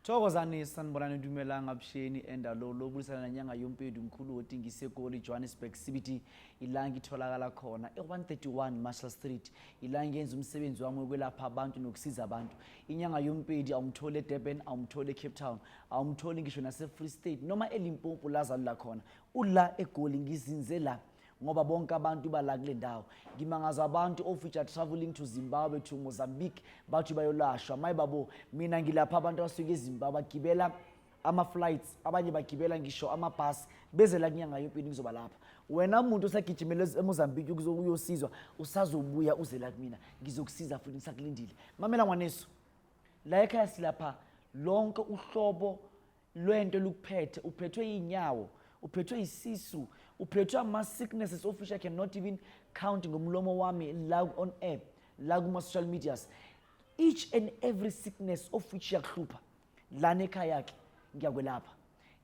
Thokozani sanibonani Dumelanga abusheni endalo lobulisana nanyanga YoMpedi Mkhulu Hoti ngisegoli Johannesburg CBD ilanga itholakala khona e131 Marshall Street ilanga yenza umsebenzi wami wokwelapha abantu nokusiza abantu inyanga YoMpedi awumthole eDurban awumthole eCape Town awumthole ngisho nase Free State noma eLimpopo lazalula khona ula egoli ngizinze la ngoba bonke abantu bala kule ndawo ngimangaza abantu of which are traveling to Zimbabwe to Mozambique bathi bayolashwa mayibabo mina ngilapha abantu abasuka eZimbabwe bagibela ama flights abanye bagibela ngisho ama bus beze la kunyanga YoMpedi ngizoba lapha wena umuntu osagijimela eMozambique ukuzokuyosizwa usazobuya uze la kumina ngizokusiza futhi ngisakulindile mamela ngwaneso la ekhaya silapha lonke uhlobo lwento lukuphethe uphethwe inyawo uphethwe isisu uphethwe ama sicknesses of which I cannot even count ngomlomo wami la on air la kuma social medias each and every sickness of which yakhlupa la nekhaya yakhe ngiyakwelapha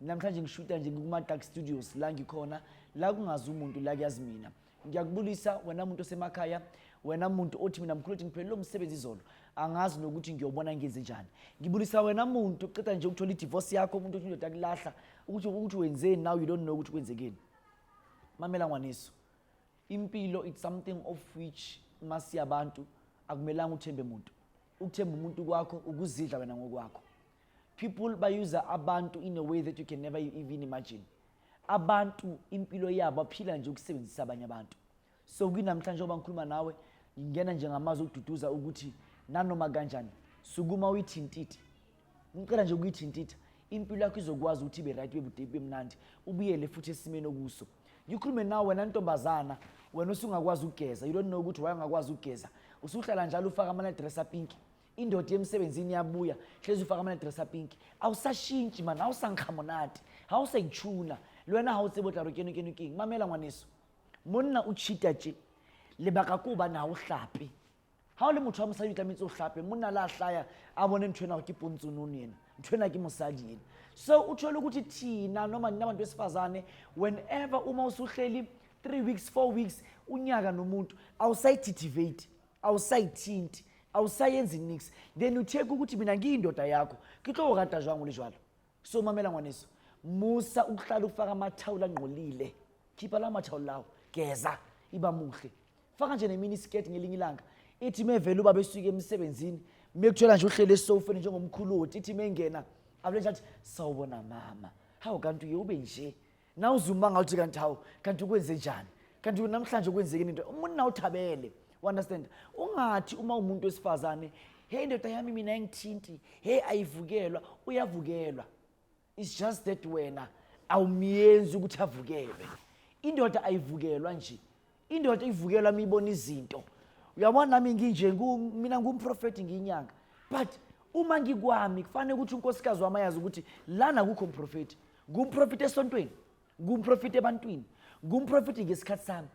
namhlanje ngishuta nje kuma dark studios la ngikhona la kungazi umuntu la kuyazi mina ngiyakubulisa wena umuntu osemakhaya wena umuntu othi mina Mkhulu ngiphelele umsebenzi izolo angazi nokuthi ngiyobona ngenze njani ngibulisa wena umuntu uqeda nje ukuthola idivorce yakho umuntu othi indoda kulahla ukuthi wenzeni now you don't know ukuthi kwenzekeni mamela ngwaneso impilo it's something of which masi yabantu akumelanga uthembe umuntu ukuthemba umuntu kwakho ukuzidla wena ngokwakho people bayuse abantu in a way that you can never even imagine abantu impilo yabo baphila nje ukusebenzisa abanye abantu so kunamhlanje oba ngikhuluma nawe ngingena nje ngamazwi okududuza ukuthi nanoma kanjani sukuma uyithintite ngicela nje ukuyithintita impilo yakho izokwazi ukuthi ibe right ibe mnandi ubuyele futhi esimeni okuso ngikhulume nawe wena ntombazana wena usungakwazi ukugeza you don't know ukuthi wayengakwazi ukugeza usuhlala njalo ufaka ama dresser pink indoda emsebenzini yabuya hlezi ufaka ama dresser pink awusashintshi man awusangikhamonati awusayichuna lwena hawusebotla rokeni king mamela ngwaneso monna uchita tje lebaka kuba na uhlape ha le motho wa mosadi tlametso hlape monna la hlaya a bone nthwena go ke pontsonone yena nthwena ke mosadi yena so uthola ukuthi thina noma nina abantu besifazane whenever uma usuhleli 3 weeks 4 weeks unyaka nomuntu awusayititivate awusayithinti awusayenzi nix then utheka ukuthi mina ngiyindoda yakho kitlo kata jwangu lijwalo so mamela ngwaneso musa ukuhlala ufaka amathawula angqolile khipha la mathawula lawo geza iba muhle faka nje nemini skirt ngelinye ilanga ithi mevela uba besuke emsebenzini mekuthola nje uhlele esofeni njengomkhulu Hoti ithi mengena abule nje sawubona mama hawu kanti uye ube nje na uzuma ngathi kanti hawu kanti ukwenze njani kanti namhlanje kwenzeke into umuntu na uthabele understand ungathi uma umuntu wesifazane hey ndoda yami mina ngithinti hey ayivukelwa uyavukelwa it's just that wena awumiyenzi ukuthi avukelwe indoda ayivukelwa nje indoda ivukelwa mibona izinto uyabona nami nginje mina ngumprofeti nginyanga but uma ngikwami kufanele ukuthi unkosikazi wami ayazi ukuthi lana kukho umprofeti ngumprofeti esontweni ngumprofeti ebantwini ngumprofeti ngesikhathi sami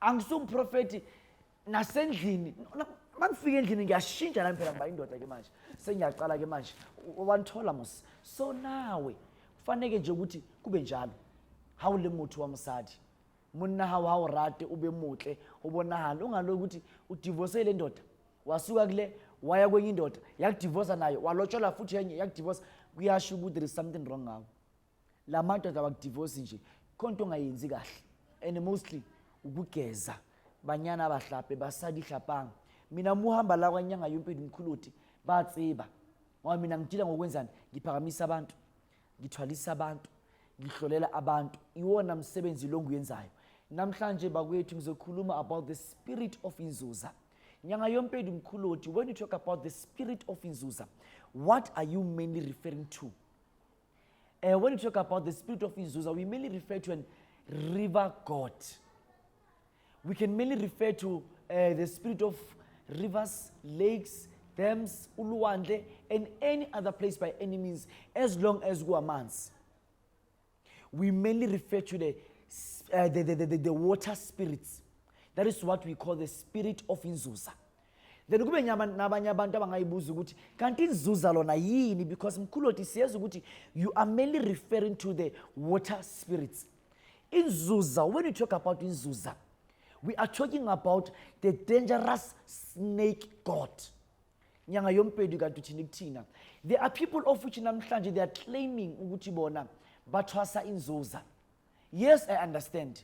angisumprofeti nasendlini mangifika endlini ngiyashintsha la phela ngiba indoda ke manje sengiyaqala ke manje wanthola mos so nawe kufanele nje ukuthi kube njalo hawu le muntu wamsadi monna hawu rate ube muhle ubonahalo ungaloku ukuthi udivorce le ndoda wasuka kule waya kwenye indoda yakudivorce nayo walotshola futhi yenye yakudivorce kuyasho ukuthi there is something wrong ngawo la madoda abakudivorce nje konto ongayenzi kahle and mostly ukugeza banyana abahlape basadi hlapanga mina muhamba la kwanyanga YoMpedi Mkhulu Hoti batsiba ngoba mina ngidila ngokwenzani ngiphakamisa abantu ngithwalisa abantu ngihlolela abantu iwona umsebenzi lo nguyenzayo namhlanje bakwethu ngizokhuluma about the spirit of inzuza nyanga YoMpedi Mkhulu Hoti when you talk about the spirit of inzuza what are you mainly referring to when you talk about the spirit of inzuza we mainly refer to an river god we can mainly refer to the spirit of rivers lakes dams uluwandle and any other place by any means as long as kuamanzi we mainly refer to the water spirits that is what we call the spirit of inzuza then kube nabanye abantu abangayibuza ukuthi kanti inzuza lona yini because Mkhulu Hoti says ukuthi you are mainly referring to the water spirits inzuza when you talk about inzuza we are talking about the dangerous snake god nyanga YoMpedi kanti uthini kuthina There are people of which namhlanje they are claiming ukuthi bona bathwasa inzuza. Yes, I understand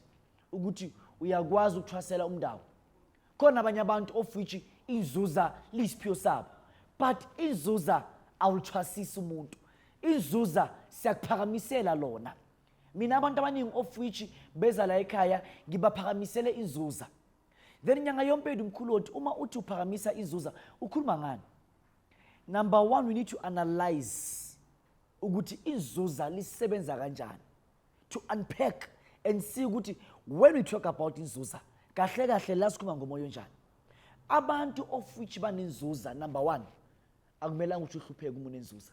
ukuthi uyakwazi ukuthwasela umndawo. Khona abanye abantu of which inzuza lisiphiwo sabo. But inzuza awuthwasisi umuntu. Inzuza siyakuphakamisela lona. Mina abantu abaningi of which beza la ekhaya ngibaphakamisele inzuza. Then Inyanga YoMpedi Mkhulu Hoti uma uthi uphakamisa inzuza ukhuluma ngani? Number one, we need to analyze ukuthi inzuza lisebenza kanjani. To unpack and see ukuthi when we talk about inzuza, kahle kahle la sikhuluma ngomoya njani. Abantu of which banenzuza, number one, akumelanga ukuthi uhlupheke uma unenzuza.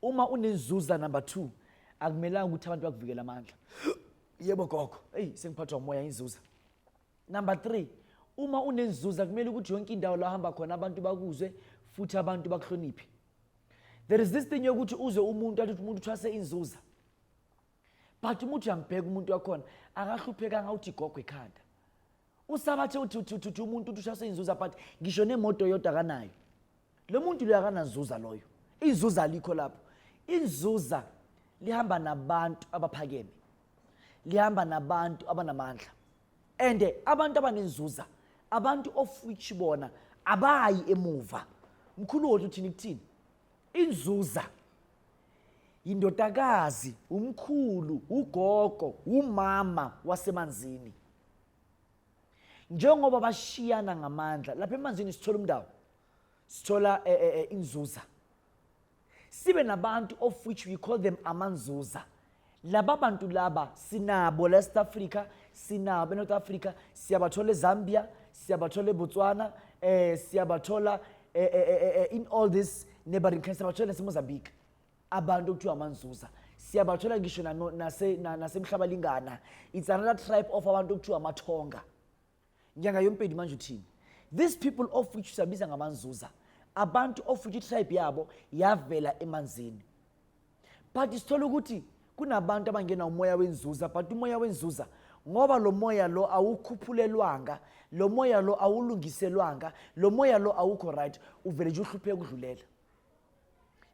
Uma unenzuza, number two, akumelanga ukuthi abantu bakuvikela amandla. Yebo gogo, hey sengiphathwa umoya inzuza. Number three, uma unenzuza kumele ukuthi yonke indawo la hamba khona abantu bakuzwe futhi abantu bakuhloniphe. There is this thing yokuthi uzwe umuntu athi umuntu uthwase inzuza. But umuntu uyambheka umuntu wakhona akahluphekanga uthi gogo ekhanda. Usabathe uthi umuntu uthwase inzuza but ngisho nemoto yodwa kanayo. Lo muntu lo yakanazuza loyo. Inzuza alikho lapho. Inzuza lihamba nabantu abaphakeme. Lihamba nabantu abanamandla. And abantu abanenzuza, abantu of which bona abayi emuva. Mkhulu Hoti uthini kuthini? Inzuza indodakazi, umkhulu, ugogo, umama wasemanzini. Njengoba bashiyana ngamandla, lapha emanzini sithola umndawo. Sithola inzuza. Sibe nabantu of which we call them amanzuza. Laba bantu laba sinabo la South Africa, sinabo North Africa, siyabathola eZambia, siyabathola eBotswana, siyabathola in all this neighboring countries, siyabathola eMozambique. Abantu okuthiwa amanzuza. Siyabathola ngisho nasemhlabalingana. It's another tribe of abantu okuthiwa amathonga. Inyanga YoMpedi manje uthini? These people of which siyabiza ngamanzuza, abantu of which tribe yabo yavela emanzini. But isithola ukuthi kunabantu abangena umoya wenzuza, but umoya wenzuza ngoba lo moya lo awukhuphulelwanga, lo moya lo awulungiselwanga, lo moya lo awukho right, uvele nje uhlupheke ukudlulela.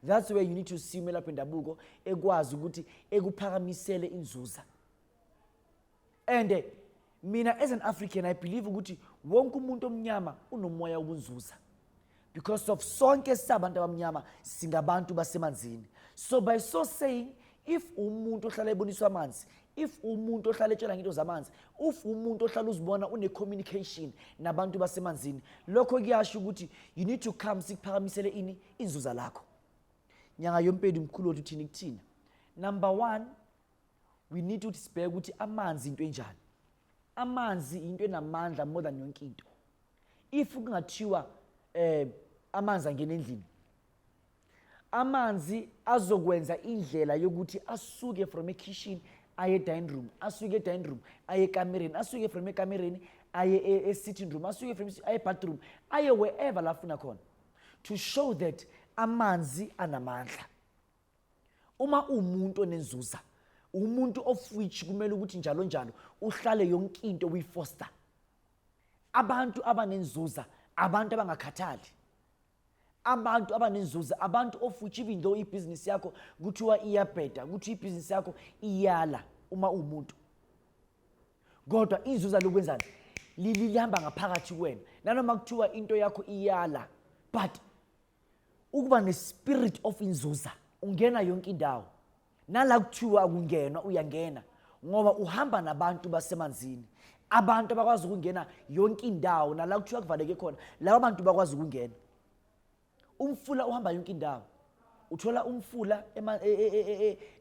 That's where you need to see lapha endabuko ekwazi ukuthi ekuphakamisele inzuza. And mina as an African I believe ukuthi wonke umuntu omnyama unomoya wobunzuza. Because of sonke sabantu abamnyama singabantu basemanzini. So by so saying, if umuntu ohlala eboniswa amanzi, if umuntu ohlala etshela ngento zamanzi, if umuntu ohlala uzibona une communication nabantu basemanzini, lokho kuyasho ukuthi you need to come sikuphakamisele ini inzuza lakho. Inyanga YoMpedi Mkhulu Hoti uthini kuthina? Number one, we need to sibheke ukuthi amanzi into enjani. Amanzi into enamandla more than yonke into. If kungathiwa amanzi angena endlini, amanzi azokwenza indlela yokuthi asuke from a kitchen aye dining room, asuke dining room aye kamereni, asuke from ekamereni aye sitting room, asuke from aye bathroom, aye wherever lafuna khona, to show that amanzi anamandla. Uma umuntu onenzuza, umuntu of which kumele ukuthi njalo njalo uhlale yonke into uyifoster. Abantu abanenzuza, abantu abangakhathali. Abantu abanenzuza, abantu of which even though ibusiness yakho kuthiwa iyabheda, kuthi ibusiness yakho iyala uma umuntu. Kodwa inzuza lokwenzani? Lihamba ngaphakathi kwena. Nanoma kuthiwa into yakho iyala, but ukuba ne-spirit of inzuza, ungena yonke indawo. Nala kuthiwa akungenwa uyangena ngoba uhamba nabantu basemanzini. Abantu abakwazi ukungena yonke indawo nala kuthiwa kuvaleke khona, labo bantu bakwazi ukungena. Umfula uhamba yonke indawo. Uthola umfula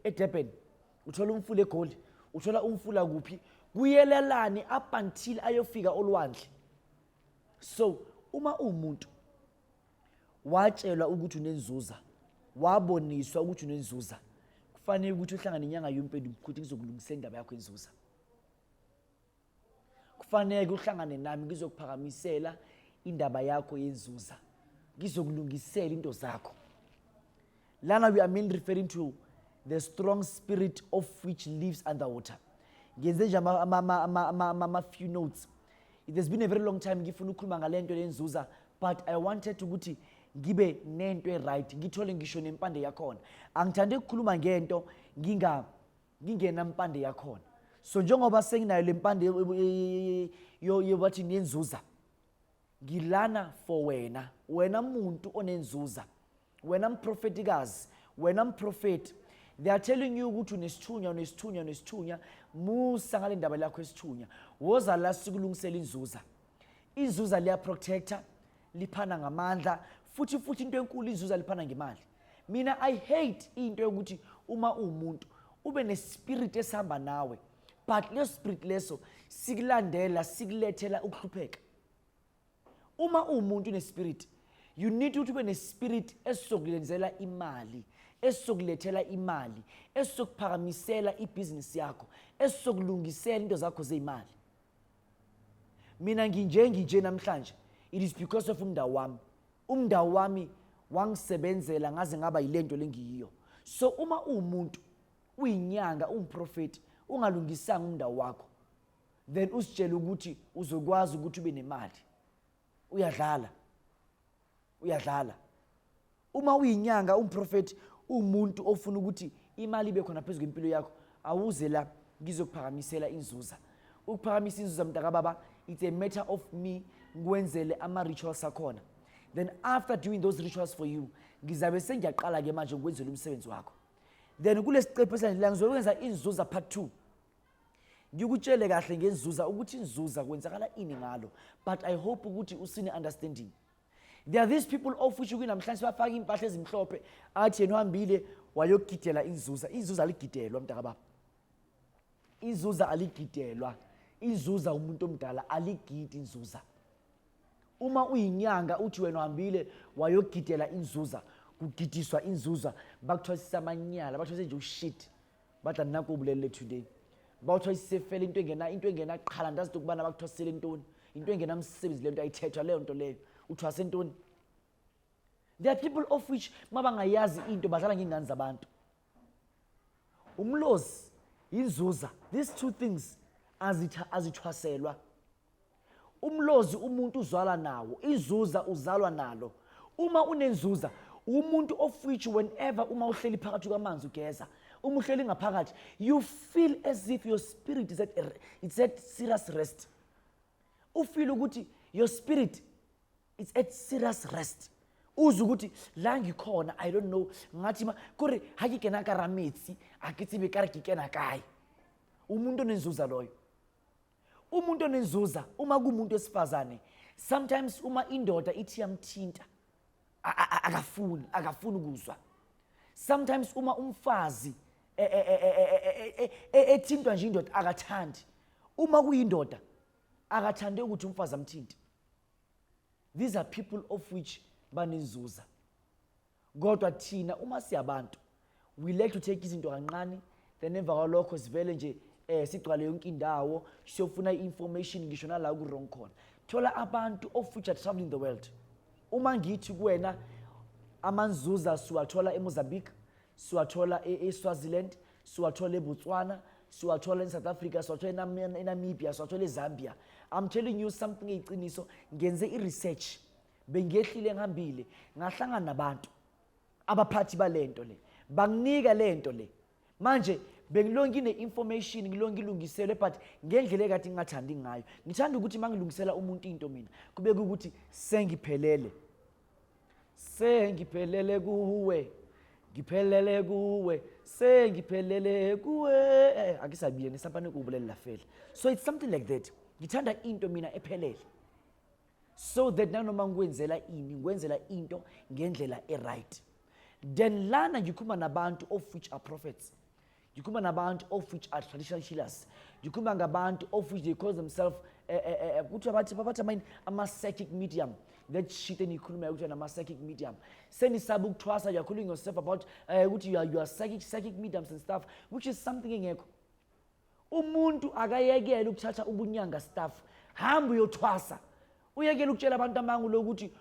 eDurban, uthola umfula eGoli, uthola umfula kuphi, kuyelelani up until ayofika olwandle. So uma umuntu watshelwa ukuthi unenzuza, waboniswa ukuthi unenzuza, kufanele ukuthi uhlangane Inyanga YoMpedi ukuthi kuzokulungisela indaba yakho enzuza. Kufanele uhlangane nami ngizokuphakamisela indaba yakho yenzuza, ngizokulungisela into zakho. Lana we are mainly referring to the strong spirit of which lives underwater. Ngenze nje ama few notes. It has been a very long time ngifuna ukukhuluma ngale nto yenzuza, but I wanted ukuthi ngibe nento right ngithole ngisho nempande yakhona angithande ukukhuluma ngento ngingenampande yakhona so njengoba senginayo lempande yobathi niyenzuza ngilana for wena muntu onenzuza wena mprofetikazi wena mprofeti they are telling you ukuthi unesithunya musa ngale ndaba lakho esithunya woza la sikulungisela inzuza liya protector liphana ngamandla futhi into enkulu inzuza liphana ngemali mina I hate into yokuthi uma umuntu ube nespirit esihamba nawe but leso spirit leso sikulandela sikulethela ukuhlupheka uma umuntu unespirit you need ukuthi ube nespirit esizokulenzela imali esizokulethela imali esizokuphakamisela ibusiness yakho esizokulungisela into zakho zeimali mina nginje namhlanje it is because of umndawo wami wangisebenzela ngaze ngaba yilento lengiyiyo so uma umuntu uyinyanga umprofeti ungalungisanga umndawo wakho then usitshela ukuthi uzokwazi ukuthi ube nemali uyadlala uma uyinyanga umprofeti umuntu ofuna ukuthi imali ibe khona phezulu kwempilo yakho awuze la ngizokuphakamisela inzuza ukuphakamisa inzuza mntaka baba it's a matter of me ngiwenzele ama rituals akhona then after doing those rituals for you ngizabe sengiyaqala ke manje ngikwenzela umsebenzi wakho then kulesiqephu esandla ngizokwenza inzuza part 2 ngikutshele kahle ngenzuza ukuthi inzuza kwenzakala ini ngalo but I hope ukuthi usine understanding there are these people of which namhlanje bafaka impahla ezimhlophe athi yena uhambile wayogidela inzuza aligidelwa mntaka baba inzuza aligidelwa inzuza umuntu omdala aligidi inzuza uma uyinyanga uthi wena uhambile wayogidela inzuza kugidiswa inzuza bakuthwasisa amanyala bathwase nje ushit bathi nanku ubulele today bakuthwasise fela into engena qhala ndazi ukubana bakuthwasele intoni into engenamsebenzi lento ayithethwa leyo nto leyo uthwase intoni there are people of which mabangayazi into badlala ngengane zabantu umlozi inzuza these two things azithwaselwa umlozi umuntu uzalwa nawo inzuza uzalwa nalo uma unenzuza umuntu of which whenever uma uhleli phakathi kwamanzi ugeza uma uhleli ngaphakathi you feel as if your spirit is at serious rest ufeel ukuthi your spirit is at serious rest uze ukuthi la ngikhona I don't know ngathi kore hakikena karametsi akithi bekare kikena kai umuntu onenzuza loyo umuntu onenzuza uma kumuntu esifazane sometimes uma indoda ithi yamthinta akafuni ukuzwa sometimes uma umfazi ethintwa nje indoda akathandi uma kuyindoda akathande ukuthi umfazi amthinte these are people of which banenzuza kodwa thina uma siyabantu we like to take izinto kancane then emva kwalokho sivele nje sigcwale yonke indawo siyofuna information ngisho nala ku wrong khona thola abantu of which are traveling the world uma ngithi kuwena amanzuza siwathola eMozambique siwathola eSwaziland siwathola eBotswana siwathola eSouth Africa siwathola eNamibia siwathola eZambia I'm telling you something eyiqiniso ngenze iresearch bengehlile ngihambile ngahlangana nabantu abaphathi balento le banginika lento le manje bengilonke ine-information ngilonke ilungiselwe but ngendlela ekade ngingathandi ngayo ngithanda ukuthi mangilungisela umuntu into mina kube ukuthi sengiphelele kuwe sengiphelele kuwe akisabiye nesampane kubulela fela so it's something like that ngithanda into mina ephelele so that nanoma ngikwenzela into ngendlela right then lana ngikhuluma nabantu of which are prophets ngikhuluma nabantu of which are traditional healers ngikhuluma ngabantu of which they call themselves kuthi bathi ama-psychic medium that shit enikhuluma ukuthi nama-psychic medium senisaba ukuthwasa you're calling yourself about ukuthi you are psychic mediums and stuff which is something engekho umuntu akayekela ukuthatha ubunyanga stuff hamba uyothwasa uyekela ukutshela abantu amangu lokuthi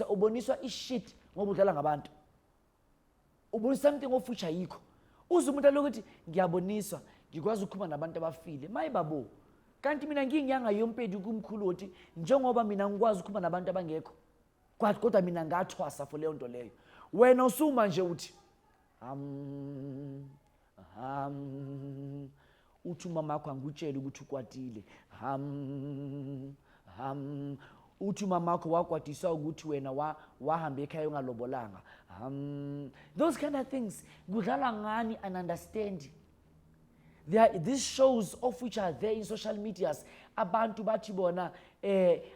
uboniswa ishit ngoba udlala ngabantu ubonisa something of which ayikho uze umuntu lokuthi ngiyaboniswa ngikwazi ukukhuluma nabantu abafile mayibabo kanti mina ngiyinyanga YoMpedi kuMkhulu Hoti njengoba mina ngikwazi ukukhuluma nabantu abangekho kodwa mina ngathwasa for leyo nto leyo wena usuma nje uthi uthi umama wakho angutshela ukuthi ukwatile uthi umama wakho wakwatiswa ukuthi wena wahamba ekhaya ungalobolanga those kind of things kudlala ngani and understand. There are these shows of which are there in social medias abantu bathi bona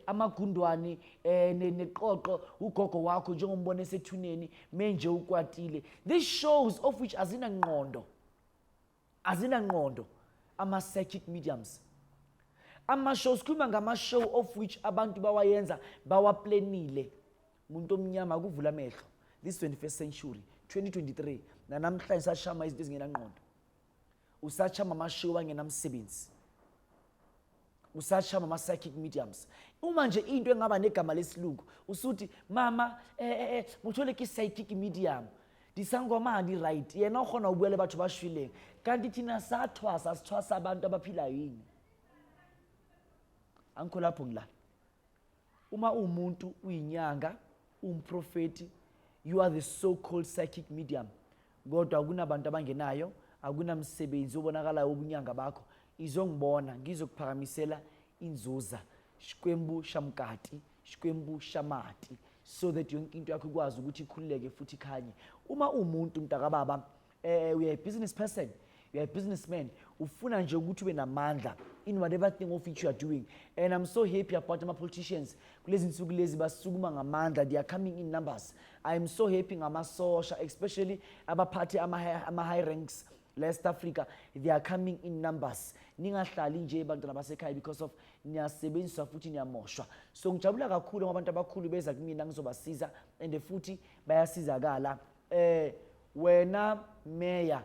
amagundwani neqoqo ugogo wakho njengombone sethuneni menje ukwatile. These shows of which azina ngqondo ama psychic mediums ama shows kuma ngama show of which abantu bawayenza bawaplanile umuntu omnyama kuvula amehlo. This 21st century 2023 namhlanje sashama izinto ezingena ngqondo usachama amashow angenamsebenzi usachama ama psychic mediums uma nje into engaba negama lesilungu usuthi mama uthole ki psychic medium disangoma di right yena ukhona ubuyele bathu bashwileng kanti thina sithwasa abantu abaphila yini angikho lapho ngilala. Uma umuntu uyinyanga umprofeti you are the so called psychic medium kodwa kunabantu abangenayo akunamsebenzi obonakalayo obunyanga bakho izongibona ngizokuphakamisela inzuza shikwembu shamkati shikwembu shamati so that yonke into yakho ikwazi ukuthi ikhululeke futhi ikhanye. Uma umuntu mntakababa we are a business person, you are a businessman, ufuna nje ukuthi ube namandla in whatever thing of which you are doing, and I'm so happy about my politicians kulezi nsuku lezi basukuma ngamandla, they are coming in numbers. I am so happy ngamasosha especially abaphathi ama high ranks West Africa, they are coming in numbers. Ningahlali nje abantu nabasekhaya because of niyasebenzisa futhi niyamoshwa. So ngijabula kakhulu ngabantu abakhulu beza kumina ngizobasiza and futhi bayasizakala. Wena mayor,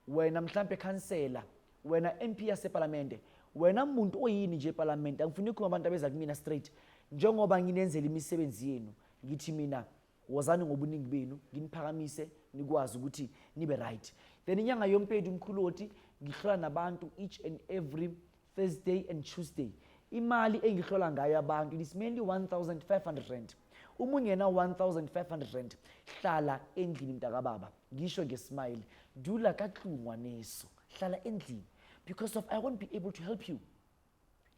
wena mhlambe councillor, wena MP yaseparlamente, wena umuntu oyini nje eparlament, angifuni ukuba abantu abeza kumina straight njengoba nginenzela imisebenzi yenu ngithi mina wozani ngobuningi benu nginiphakamise nikwazi ukuthi nibe right. Then inyanga YoMpedi Mkhulu Hoti ngihlola nabantu each and every Thursday and Tuesday. Imali engihlola ngayo abantu is mainly 1,500 rand. Uma ungena 1,500 rand hlala endlini mntakababa ngisho ngesmile dula kahlungwa neso hlala endlini because of I won't be able to help you.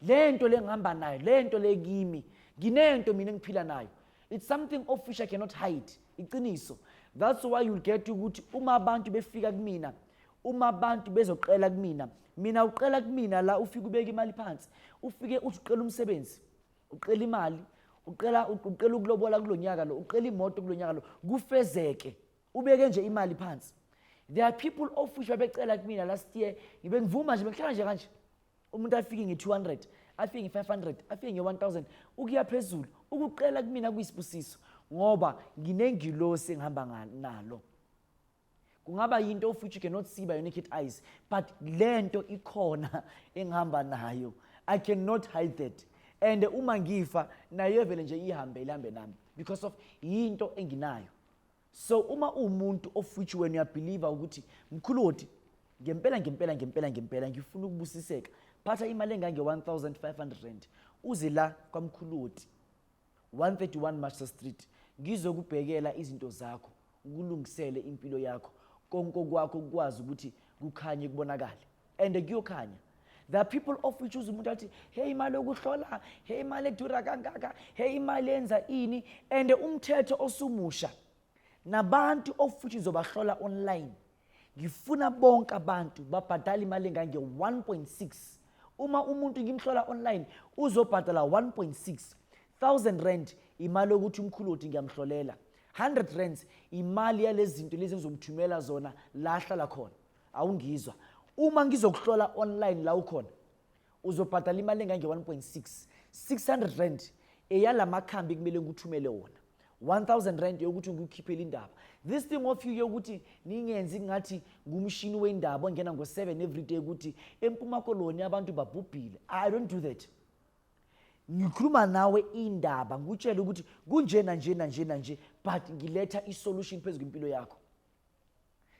Lento lengihamba nayo lento lekimi nginento mina ngiphila nayo. It's something of which I cannot hide. Iqiniso. That's why you'll get ukuthi uma abantu befika kumina, uma abantu bezoqela kumina, mina uqela kumina la ufika ubeka imali phansi, ufike uthi uqela umsebenzi, uqela imali, uqela ukulobola kulonyaka lo, uqela imoto kulonyaka lo, kufezeke, ubeke nje imali phansi. There are people of which babecela kumina last year, ngibe ngivuma nje behlala nje kanje. Umuntu afike nge200, afike nge500, afike nge1000, ukuya phezulu, ukuqela kumina kuyisibusiso. Ngoba nginengilosi engihamba nalo. Kungaba yinto of which you cannot see by your naked eyes, but lento ikhona engihamba nayo. I cannot hide that. And uma ngifa nayo vele nje ihambe nami because of yinto enginayo. So uma umuntu of which when you believer ukuthi Mkhulu Hoti ngempela ngifuna ukubusiseka, phatha imali engange 1,500 rand uze la kwaMkhulu Hoti 131 Master Street ngizokubhekela izinto zakho ukulungisele impilo yakho konke kwakho ukwazi ukuthi kukhanye kubonakale and kuyokhanya. There are people of which umuntu athi hey imali ukuhlola, hey imali edura kangaka, hey imali yenza ini, and umthetho osumusha nabantu of which izobahlola online. Ngifuna bonke abantu babhadala imali engange 1.6. Uma umuntu ngimhlola online uzobhadala 1.6,000 rand imali ukuthi uMkhulu Hoti ngiyamhlolela. 100 rands imali yalezi zinto lezi ngizomthumela zona la hlala khona. Awungizwa. Uma ngizokuhlola online la ukhona uzobhadala imali engange 1.6. 600 rand eyala makhambi kumele ngikuthumele wona. 1,000 rand yokuthi ngikukhiphele indaba. This thing of you yokuthi ningenzi ngathi ngumshini wendaba ongena ngo7 every day ukuthi eMpuma Koloni abantu babhubhile. I don't do that. Ngikhuluma nawe indaba ngikutshela ukuthi kunjena nje but ngiletha isolution phezulu impilo yakho.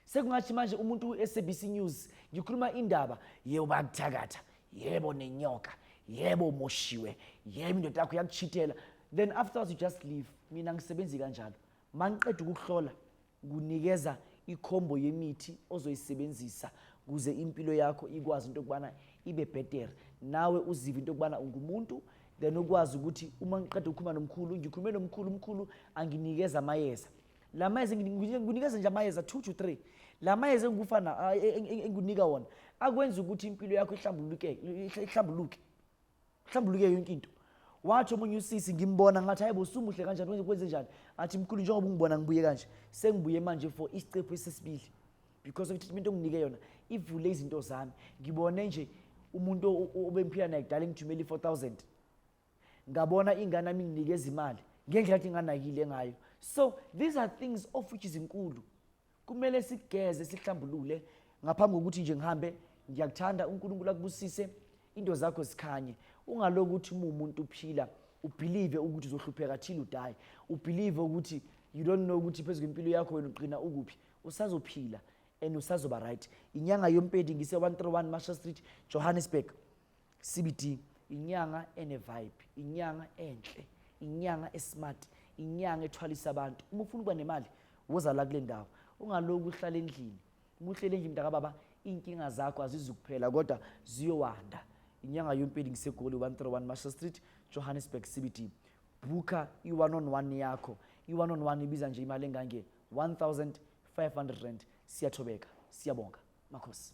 Sekungathi manje umuntu uSABC News ngikhuluma indaba yeyo bakuthakatha yebo nenyoka, yebo moshiwe, yebo indoda yakho yakuchithela, then afterwards you just leave. Mina ngisebenzi kanjalo. Mangiqeda ukuhlola kunikeza ikhombo yemithi ozoyisebenzisa kuze impilo yakho ikwazi into okubana ibe better, nawe uzive into okubana ungumuntu, then ukwazi ukuthi uma ngiqeda ukukhuluma nomkhulu, ngikhulume nomkhulu, umkhulu anginikeza amayeza. La mayeza nginikeza nje amayeza 2 to 3. La mayeza engufana engunika wona akwenza ukuthi impilo yakho ihlambuluke yonke into. Wathi omunye usisi ngimbona ngathi hayibo sumuhle kanjani kwenze njani, athi mkhulu njengoba ungibona ngibuye kanje sengibuye manje for isicephu esesibili because of treatment onginike yona ivule izinto zami. Ngibone nje umuntu obemphila naye kudala ngithumela 4,000, ngabona ingane yami nginikeza imali ngendlela athi nganakile ngayo. So these are things of which is inkulu. Kumele sigeze sihlambulule ngaphambi kokuthi nje ngihambe. Ngiyakuthanda uNkulunkulu akubusise, into zakho sikhanye. Ungaloku ukuthi umuntu uphila ubelieve ukuthi uzohlupheka till udayi, ubelieve ukuthi you don't know ukuthi phezulu impilo yakho wena uqina ukuphi, usazophila and usazoba right. Inyanga YoMpedi ngise 131 Marshall Street, Johannesburg CBD. Inyanga ene vibe, inyanga enhle, inyanga esmart, inyanga ethwalisa abantu. Uma ufuna ukuba nemali woza la kule ndawo, ungaloku uhlala endlini. Uma uhlele endlini mntaka baba, inkinga zakho azizukuphela kodwa ziyowanda. Inyanga YoMpedi ngisegoli 131 Marshall Street, Johannesburg CBD. Buka i-1-on-1 yakho. I-1-on-1 ibiza nje imali engange 1,500 rand. Siyathobeka, siyabonga. Makhosi.